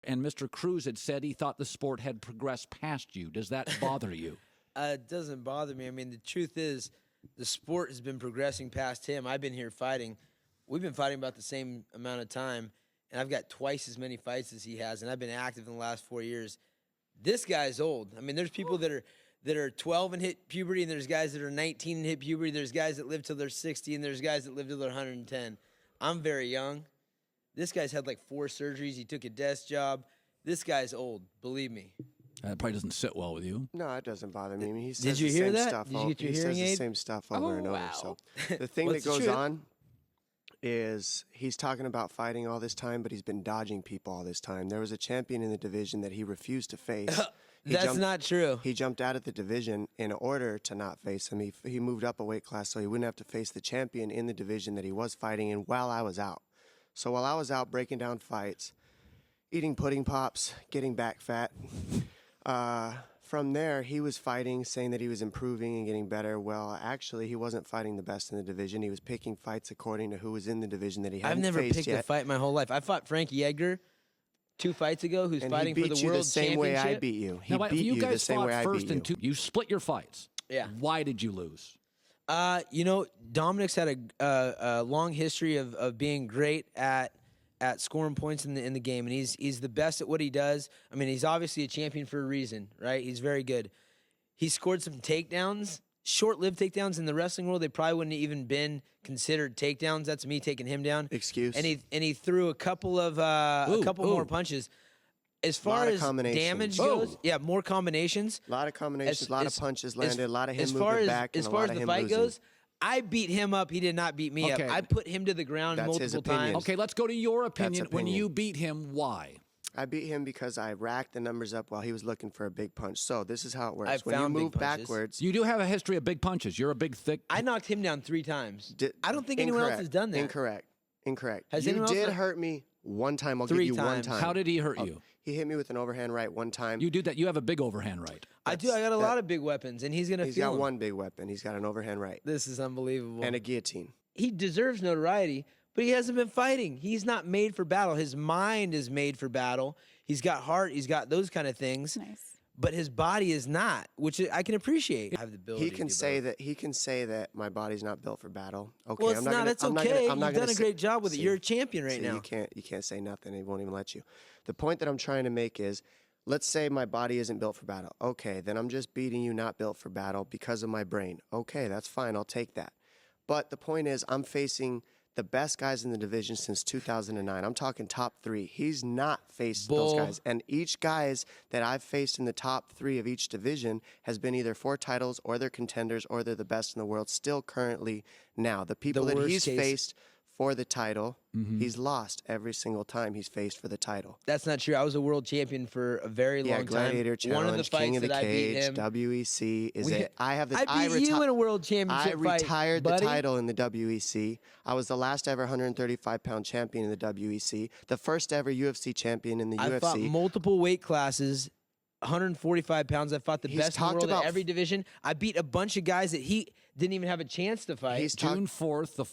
And Mr. Cruz had said he thought the sport had progressed past you. Does that bother you? It doesn't bother me. I mean, the truth is, the sport has been progressing past him. I've been here fighting. We've been fighting about the same amount of time, and I've got twice as many fights as he has, and I've been active in the last 4 years. This guy's old. I mean, there's people that are 12 and hit puberty, and there's guys that are 19 and hit puberty. There's guys that live till they're 60, and there's guys that live till they're 110. I'm very young. This guy's had like 4 surgeries. He took a desk job. This guy's old, believe me. That probably doesn't sit well with you. No, it doesn't bother me. I mean, he says Did you the hear same that? stuff. Did you get your he hearing says aid? the same stuff over and over. So the thing What's that the goes truth? on is he's talking about fighting all this time, but he's been dodging people all this time. There was a champion in the division that he refused to face. That's not true. He jumped out of the division in order to not face him. He moved up a weight class so he wouldn't have to face the champion in the division that he was fighting in while I was out. So while I was out breaking down fights, eating pudding pops, getting back fat, from there, he was fighting, saying that he was improving and getting better. Well, actually, he wasn't fighting the best in the division. He was picking fights according to who was in the division that he hadn't faced yet. I've never picked a fight my whole life. I fought Frankie Edgar 2 fights ago, who's And fighting he for beat the you world the same championship. way I beat you. He Now, beat you you guys the same fought way I first beat you. and two. You split your fights. Yeah. Why did you lose? You know, Dominic's had a long history of being great at scoring points in the game, and he's the best at what he does. I mean, he's obviously a champion for a reason, right? He's very good. He scored some takedowns, short-lived takedowns in the wrestling world. They probably wouldn't have even been considered takedowns. That's me taking him down. Excuse. And he threw a couple of more punches. As far as damage goes, yeah, more combinations. A lot of combinations, a lot of punches landed, a lot of him as moving far as, back, and as a far lot as of the him fight losing. goes, I beat him up. He did not beat me Okay. up. I put him to the ground That's his multiple opinion. times. Okay, let's go to your opinion. When opinion. you beat him, why? I beat him because I racked the numbers up while he was looking for a big punch. So this is how it works. I've When you found big move punches. backwards, You do have a history of big punches. You're a big, thick. I knocked him down 3 times. I don't think anyone else has done that. Incorrect. Has you anyone else did done- hurt me one time. I'll 3 give you one times. time. How did he hurt you? He hit me with an overhand right one time. You do that. You have a big overhand right. I do. I got a lot of big weapons, and he's going to He's feel got them. one big weapon. He's got an overhand right This is unbelievable. and a guillotine. He deserves notoriety, but he hasn't been fighting. He's not made for battle. His mind is made for battle. He's got heart. He's got those kind of things. Nice. But his body is not, which I can appreciate. I have the ability He can to do say both. that. He can say that my body's not built for battle. Okay, Well, it's not. It's okay. I'm not You've gonna done a say- great job with it. See, You're a champion right see, now. You can't say nothing. He won't even let you. The point that I'm trying to make is, let's say my body isn't built for battle. Okay, then I'm just beating you not built for battle because of my brain. Okay, that's fine. I'll take that. But the point is, I'm facing the best guys in the division since 2009. I'm talking top 3. He's not faced those guys. And each guys that I've faced in the top 3 of each division has been either for titles or they're contenders or they're the best in the world still currently now. The people that he's faced for the title, he's lost every single time he's faced for the title. That's not true. I was a world champion for a very long time. Gladiator Challenge, One of the fights King of the that I beat Cage, him. WEC. I beat you in a world championship I fight, retired the buddy. title in the WEC. I was the last ever 135-pound champion in the WEC. The first ever UFC champion in the UFC. I fought multiple weight classes. 145 pounds. I fought the best in the world in every division. I beat a bunch of guys that he didn't even have a chance to fight. June 4th, the